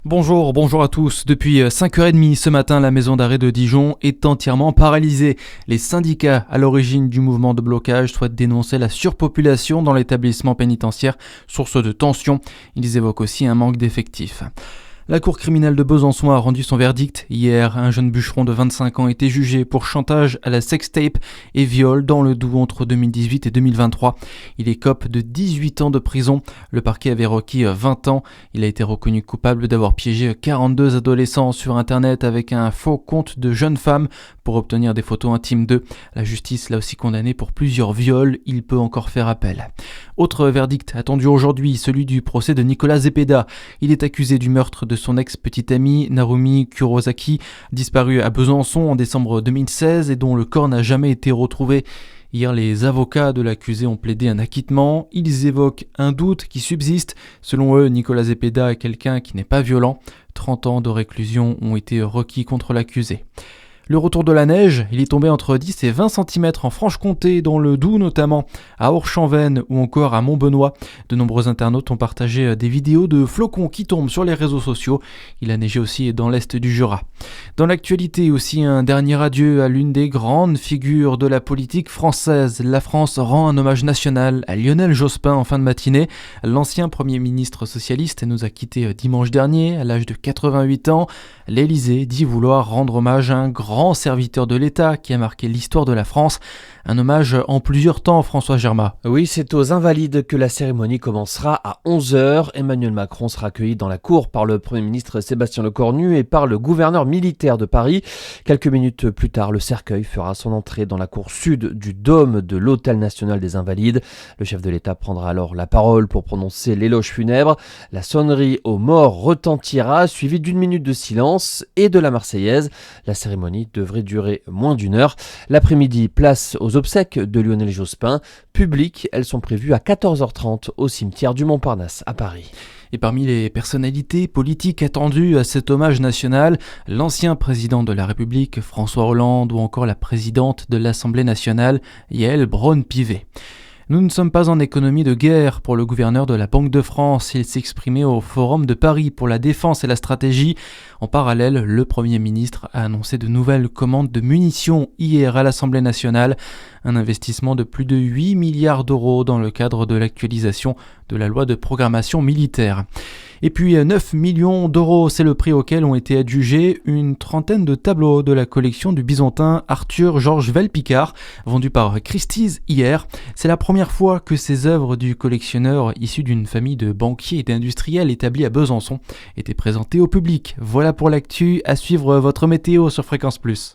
Bonjour à tous. Depuis 5h30 ce matin, la maison d'arrêt de Dijon est entièrement paralysée. Les syndicats à l'origine du mouvement de blocage souhaitent dénoncer la surpopulation dans l'établissement pénitentiaire, source de tension. Ils évoquent aussi un manque d'effectifs. La cour criminelle de Besançon a rendu son verdict. Hier, un jeune bûcheron de 25 ans a été jugé pour chantage à la sextape et viol dans le Doubs entre 2018 et 2023. Il écope de 18 ans de prison. Le parquet avait requis 20 ans. Il a été reconnu coupable d'avoir piégé 42 adolescents sur Internet avec un faux compte de jeunes femmes pour obtenir des photos intimes d'eux. La justice l'a aussi condamné pour plusieurs viols. Il peut encore faire appel. Autre verdict attendu aujourd'hui, celui du procès de Nicolas Zepeda. Il est accusé du meurtre de son ex-petite amie Narumi Kurosaki, disparue à Besançon en décembre 2016 et dont le corps n'a jamais été retrouvé. Hier, les avocats de l'accusé ont plaidé un acquittement. Ils évoquent un doute qui subsiste. Selon eux, Nicolas Zepeda est quelqu'un qui n'est pas violent. 30 ans de réclusion ont été requis contre l'accusé. Le retour de la neige, il est tombé entre 10 et 20 cm en Franche-Comté, dans le Doubs notamment, à Orchamps-Vennes ou encore à Montbenoît. De nombreux internautes ont partagé des vidéos de flocons qui tombent sur les réseaux sociaux. Il a neigé aussi dans l'est du Jura. Dans l'actualité aussi, un dernier adieu à l'une des grandes figures de la politique française. La France rend un hommage national à Lionel Jospin en fin de matinée. L'ancien Premier ministre socialiste nous a quittés dimanche dernier à l'âge de 88 ans. L'Élysée dit vouloir rendre hommage à un grand serviteur de l'État qui a marqué l'histoire de la France. Un hommage en plusieurs temps, François Germain. Oui, c'est aux Invalides que la cérémonie commencera à 11h. Emmanuel Macron sera accueilli dans la cour par le Premier ministre Sébastien Lecornu et par le gouverneur militaire de Paris. Quelques minutes plus tard, le cercueil fera son entrée dans la cour sud du dôme de l'Hôtel national des Invalides. Le chef de l'État prendra alors la parole pour prononcer l'éloge funèbre. La sonnerie aux morts retentira, suivie d'une minute de silence et de la Marseillaise. La cérémonie devrait durer moins d'une heure. L'après-midi, place aux obsèques de Lionel Jospin. Publiques, elles sont prévues à 14h30 au cimetière du Montparnasse à Paris. Et parmi les personnalités politiques attendues à cet hommage national, l'ancien président de la République, François Hollande, ou encore la présidente de l'Assemblée nationale, Yaël Braun-Pivet. Nous ne sommes pas en économie de guerre pour le gouverneur de la Banque de France. Il s'exprimait au Forum de Paris pour la défense et la stratégie. En parallèle, le Premier ministre a annoncé de nouvelles commandes de munitions hier à l'Assemblée nationale. Un investissement de plus de 8 milliards d'euros dans le cadre de l'actualisation de la loi de programmation militaire. Et puis 9 millions d'euros, c'est le prix auquel ont été adjugés une trentaine de tableaux de la collection du byzantin Arthur Georges Vell-Picard, vendus par Christie's hier. C'est la première fois que ces œuvres du collectionneur, issu d'une famille de banquiers et d'industriels établis à Besançon, étaient présentées au public. Voilà pour l'actu, à suivre votre météo sur Fréquence Plus.